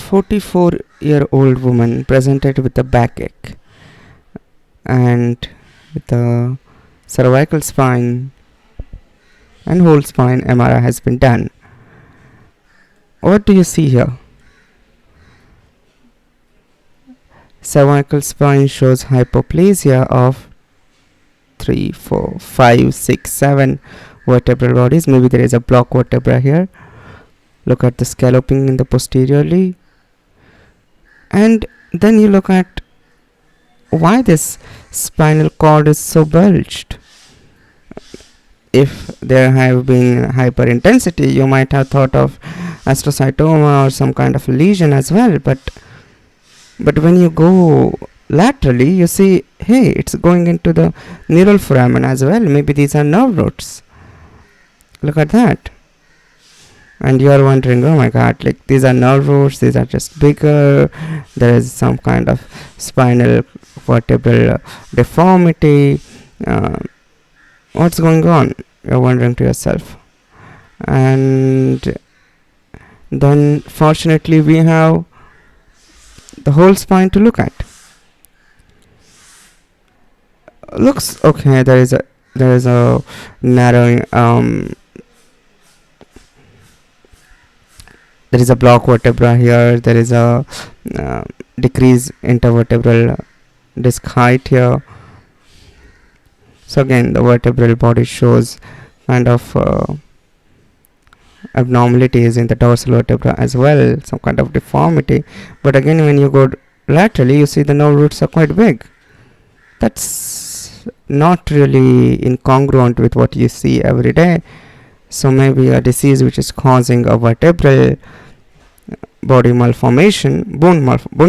44-year-old woman presented with a backache and with a cervical spine and whole spine MRI has been done. What do you see here? Cervical spine shows hypoplasia of 3, 4, 5, 6, 7 vertebral bodies. Maybe there is a block vertebra here. Look at the scalloping in the posteriorly. And then you look at why this spinal cord is so bulged. If there have been hyperintensity, you might have thought of astrocytoma or some kind of lesion as well, but when you go laterally, you see, hey, it's going into the neural foramen as well. Maybe these are nerve roots. Look at that. And you are wondering, oh my god, like these are nerve roots, these are just bigger, there is some kind of spinal vertebral deformity. What's going on? You're wondering to yourself. And then fortunately we have the whole spine to look at. Looks okay. There is a narrowing. There is a block vertebra here. There is a decreased intervertebral disc height here. So again, the vertebral body shows kind of abnormalities in the dorsal vertebra as well, some kind of deformity. But again, when you go laterally, you see the nerve roots are quite big. That's not really incongruent with what you see every day. So maybe a disease which is causing a vertebral body malformation, bony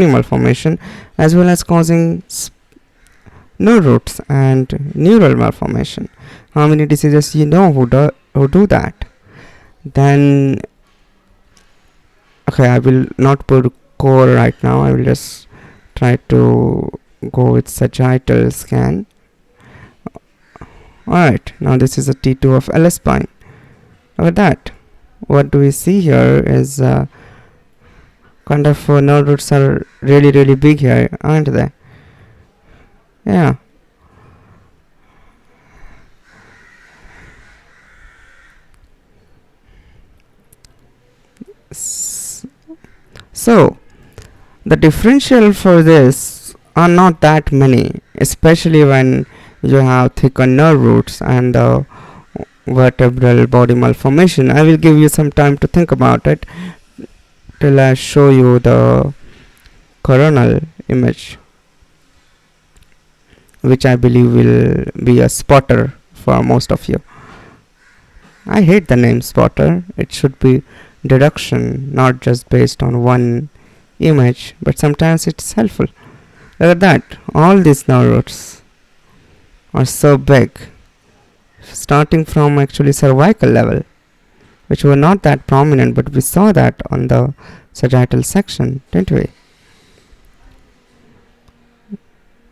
malformation, as well as causing nerve roots and neural malformation. How many diseases you know who do that? Then okay, I will not put core right now. I will just try to go with sagittal scan. Alright, now this is a T2 of LS spine. Look at that. What do we see here is kind of nerve roots are really big here, aren't they? Yeah. So the differential for this are not that many, especially when you have thicker nerve roots and the vertebral body malformation. I will give you some time to think about it till I show you the coronal image, which I believe will be a spotter for most of you. I hate the name spotter. It should be deduction, not just based on one image, but sometimes it's helpful. Look at that. All these nerve roots are so big, starting from actually cervical level, which were not that prominent, but we saw that on the sagittal section, didn't we?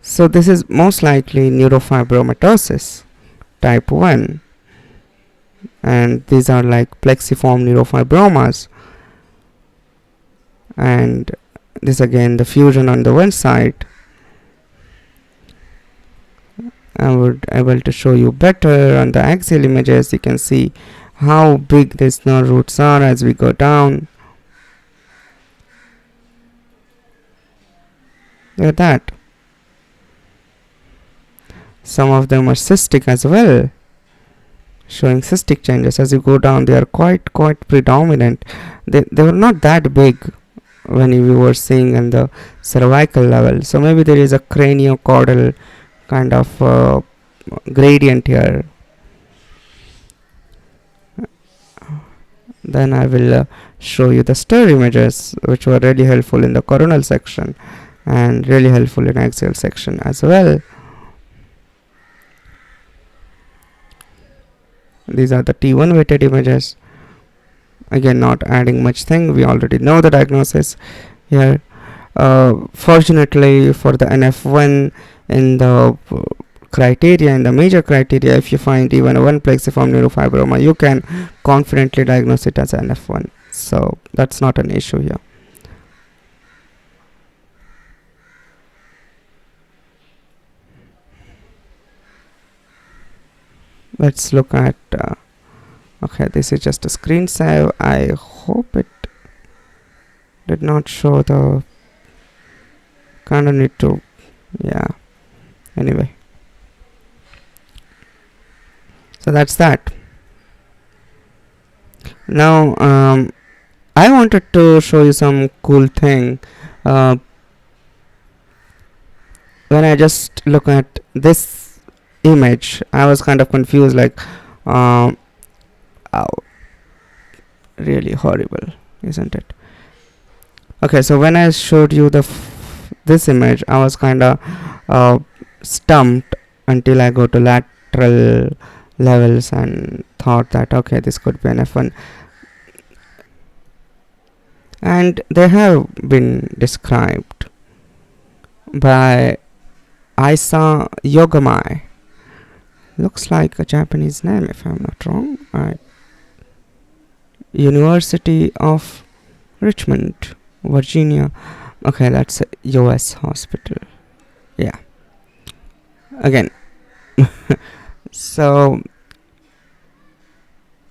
So this is most likely neurofibromatosis type 1, and these are like plexiform neurofibromas, and this again the fusion on the one side. I would able to show you better on the axial images. You can see how big these nerve roots are as we go down. Look at that. Some of them are cystic as well, showing cystic changes as you go down. They are quite predominant. They were not that big when we were seeing in the cervical level. So maybe there is a craniocaudal kind of gradient here. Then I will show you the stir images, which were really helpful in the coronal section and really helpful in axial section as well. These are the T1 weighted images. Again, not adding much thing. We already know the diagnosis here. Fortunately for the NF1, in the criteria, in the major criteria, if you find even one plexiform neurofibroma, you can confidently diagnose it as NF1. So that's not an issue here. Let's look at okay, this is just a screen save. I hope it did not show the kind of need to, yeah, anyway. So that's that. Now I wanted to show you some cool thing. When I just look at this image, I was kind of confused, like um, oh, really horrible, isn't it? Okay, so when I showed you this image, I was kind of uh, stumped until I go to lateral levels and thought that okay, this could be an F1, and they have been described by Isa Yogamai. Looks like a Japanese name, if I'm not wrong. University of Richmond, Virginia. Okay, that's a US hospital. Yeah. Again. So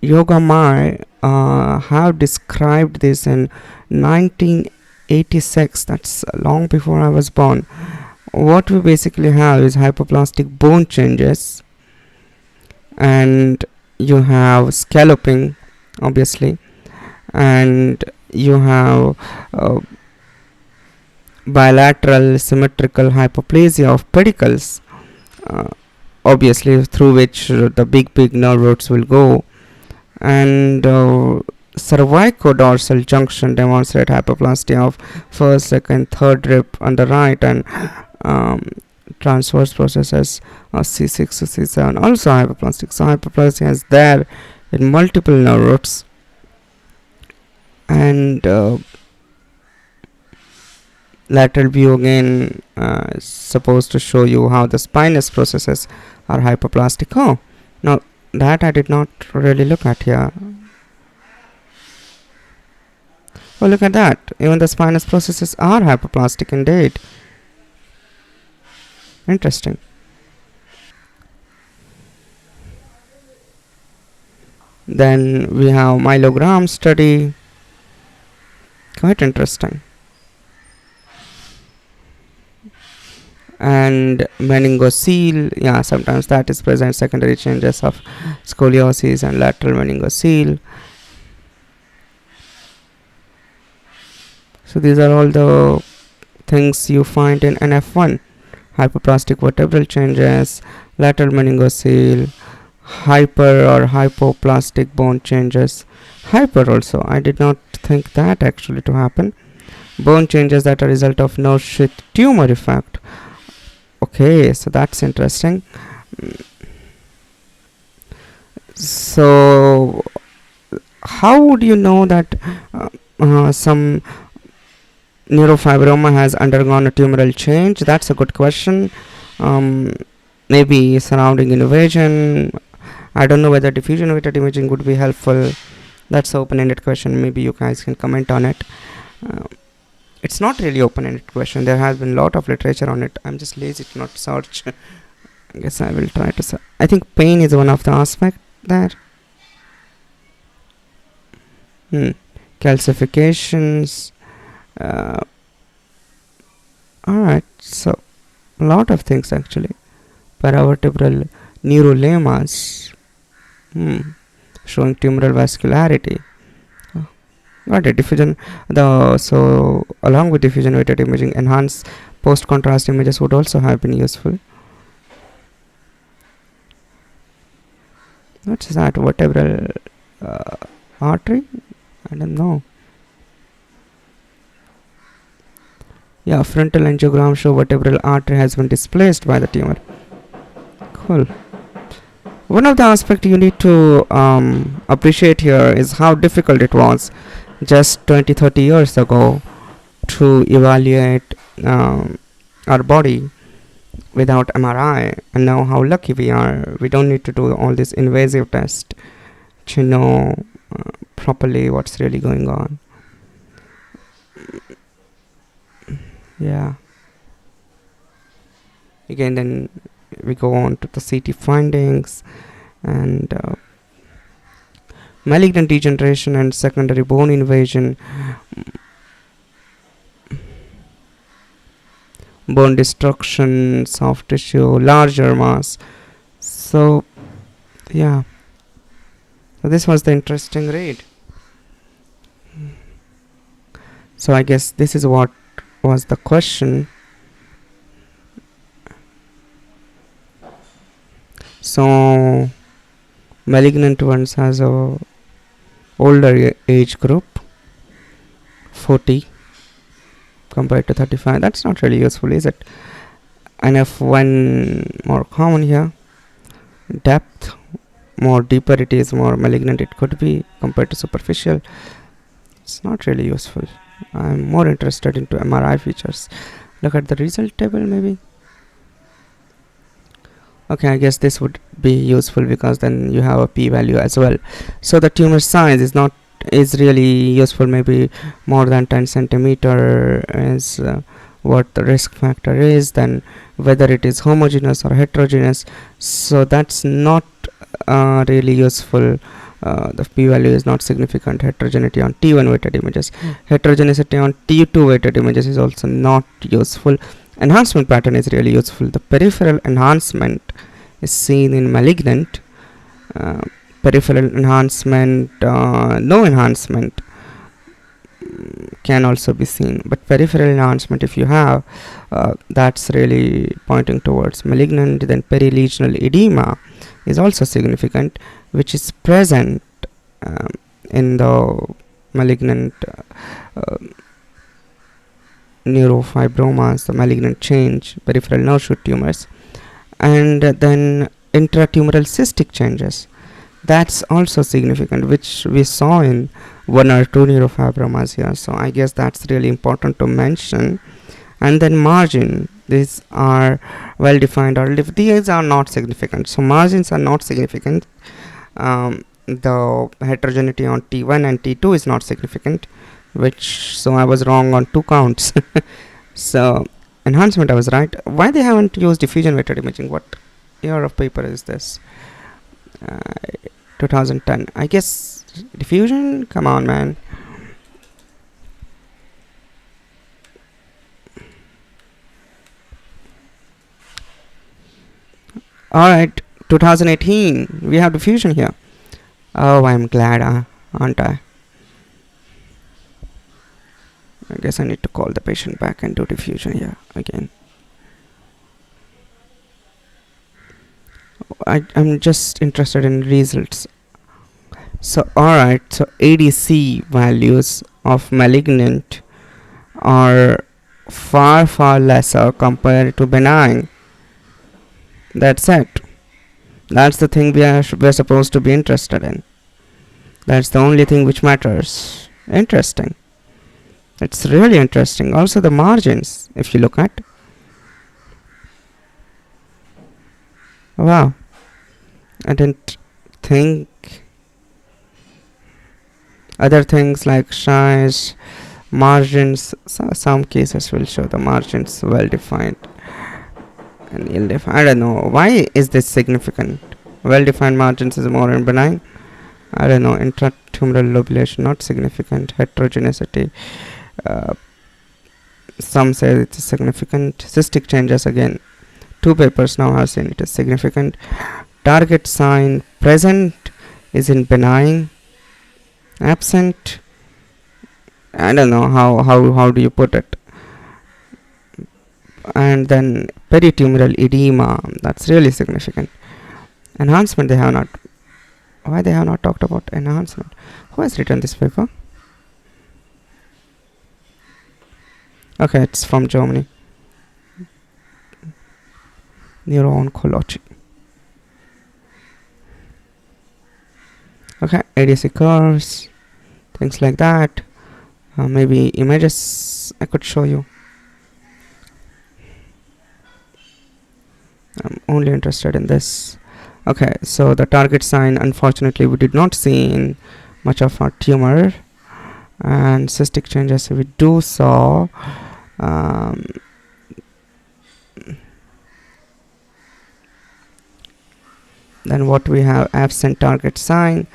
Yogamai have described this in 1986. That's long before I was born. What we basically have is hypoplastic bone changes, and you have scalloping, obviously, and you have bilateral symmetrical hypoplasia of pedicles, uh, obviously through which the big nerve roots will go, and cervicodorsal junction demonstrate hypoplasty of first, second, third rib on the right, and um, transverse processes C6 to C7 also hypoplastic. So hypoplasty is there in multiple nerve roots, and lateral view again is supposed to show you how the spinous processes are hypoplastic. Oh, now that I did not really look at here. Oh, look at that. Even the spinous processes are hypoplastic indeed. Interesting. Then we have myelogram study. Quite interesting. And meningocele, yeah, sometimes that is present. Secondary changes of scoliosis and lateral meningocele. So these are all the things you find in NF1. Hypoplastic vertebral changes, lateral meningocele, hyper or hypoplastic bone changes. Hyper also, I did not think that actually to happen. Bone changes that are a result of nerve sheath tumor effect. Okay, so that's interesting. So how would you know that some neurofibroma has undergone a tumoral change? That's a good question. Maybe surrounding invasion. I don't know whether diffusion weighted imaging would be helpful. That's an open-ended question. Maybe you guys can comment on it. It's not really open-ended question. There has been a lot of literature on it. I'm just lazy to not search. I guess I will try to I think pain is one of the aspect there. Calcifications. Alright, so a lot of things actually. Paravertebral neurolemas, showing tumoral vascularity. Got it. Diffusion. So along with diffusion weighted imaging, enhanced post contrast images would also have been useful. What's that? Vertebral artery? I don't know. Yeah, frontal angiogram show vertebral artery has been displaced by the tumor. Cool. One of the aspects you need to appreciate here is how difficult it was just 20-30 years ago to evaluate our body without MRI, and now how lucky we are. We don't need to do all this invasive test to know properly what's really going on. Yeah. Again, then we go on to the CT findings, and malignant degeneration and secondary bone invasion, bone destruction, soft tissue, larger mass. So yeah, so this was the interesting read. So I guess this is what was the question. So malignant ones has a older age group, 40 compared to 35. That's not really useful, is it? And if one more common here, depth, more deeper it is, more malignant it could be compared to superficial. It's not really useful. I'm more interested into MRI features. Look at the result table maybe. Okay, I guess this would be useful because then you have a p-value as well. So the tumor size is really useful. Maybe more than 10 centimeter is what the risk factor is, then whether it is homogeneous or heterogeneous. So that's not really useful. The p-value is not significant. Heterogeneity on T1 weighted images, heterogeneity on T2 weighted images is also not useful. Enhancement pattern is really useful. The peripheral enhancement is seen in malignant. Peripheral enhancement, no enhancement can also be seen, but peripheral enhancement, if you have, that's really pointing towards malignant. Then perilesional edema is also significant, which is present in the malignant neurofibromas, the malignant change, peripheral nerve shoot tumors, and then intratumoral cystic changes. That's also significant, which we saw in one or two neurofibromas here. So I guess that's really important to mention. And then margin, these are well defined, or if these are not significant. So margins are not significant. The heterogeneity on T1 and T2 is not significant, so I was wrong on 2 counts. So enhancement, I was right. Why they haven't used diffusion weighted imaging? What year of paper is this? 2010. I guess diffusion. Come on, man. All right, 2018. We have diffusion here. Oh, I'm glad, aren't I? I guess I need to call the patient back and do diffusion here again. I'm just interested in results. So alright, so ADC values of malignant are far lesser compared to benign. That's it. That's the thing we're supposed to be interested in. That's the only thing which matters. Interesting. It's really interesting. Also the margins, if you look at. Wow. I didn't think other things like size, margins, some cases will show the margins well defined and ill defined. I don't know. Why is this significant? Well defined margins is more in benign. I don't know. Intratumoral lobulation not significant. Heterogeneity, some say it is significant. Cystic changes, again 2 papers now have seen it is significant. Target sign present is in benign. Absent, I don't know how do you put it. And then peritumoral edema, that's really significant. Enhancement, they have not. Why they have not talked about enhancement? Who has written this paper? Okay, it's from Germany. Neuro-oncology. Okay, ADC curves, things like that. Maybe images I could show you. I'm only interested in this. Okay, so the target sign, unfortunately we did not see in much of our tumor, and cystic changes we do saw. Then what we have, absent target sign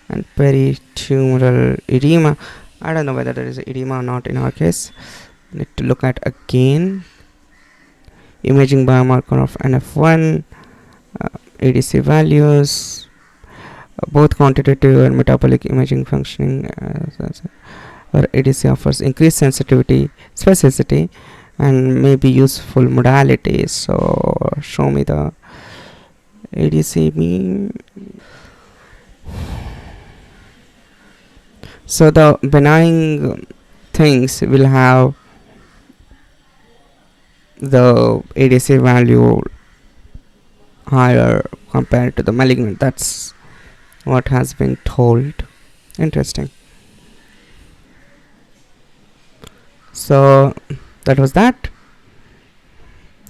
and peritumoral edema. I don't know whether there is edema or not in our case. Need to look at again. Imaging biomarker of NF1, ADC values, both quantitative and metabolic imaging functioning. Or ADC offers increased sensitivity, specificity, and maybe useful modalities. So show me the ADC beam. So the benign things will have the ADC value higher compared to the malignant. That's what has been told. Interesting. So that was that,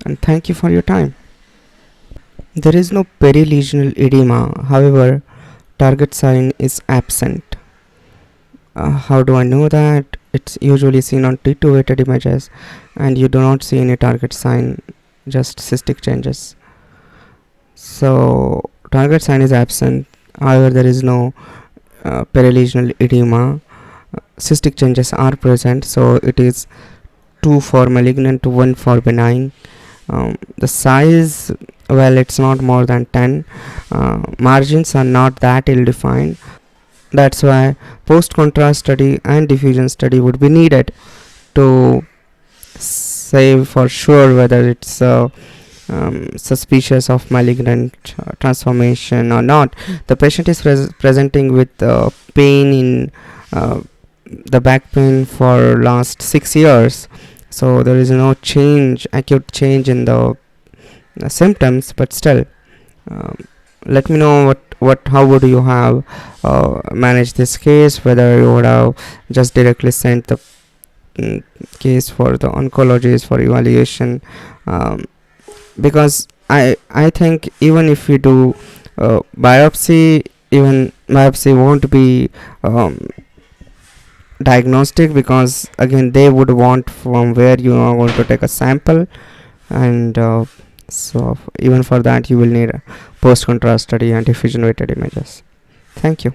and thank you for your time. There is no perilesional edema, however target sign is absent. How do I know that? It's usually seen on T2 weighted images and you do not see any target sign, just cystic changes. So target sign is absent, however there is no perilesional edema. Cystic changes are present, so it is 2 for malignant, 1 for benign. The size, well, it's not more than 10. Margins are not that ill defined. That's why post contrast study and diffusion study would be needed to say for sure whether it's suspicious of malignant transformation or not. The patient is presenting with pain in the back pain for last 6 years, so there is no change, acute change in the symptoms, but still let me know how would you have managed this case, whether you would have just directly sent the case for the oncologist for evaluation, because I think even if we do biopsy, even biopsy won't be diagnostic, because again they would want from where you are going to take a sample, and so even for that you will need a post contrast study and diffusion weighted images. Thank you.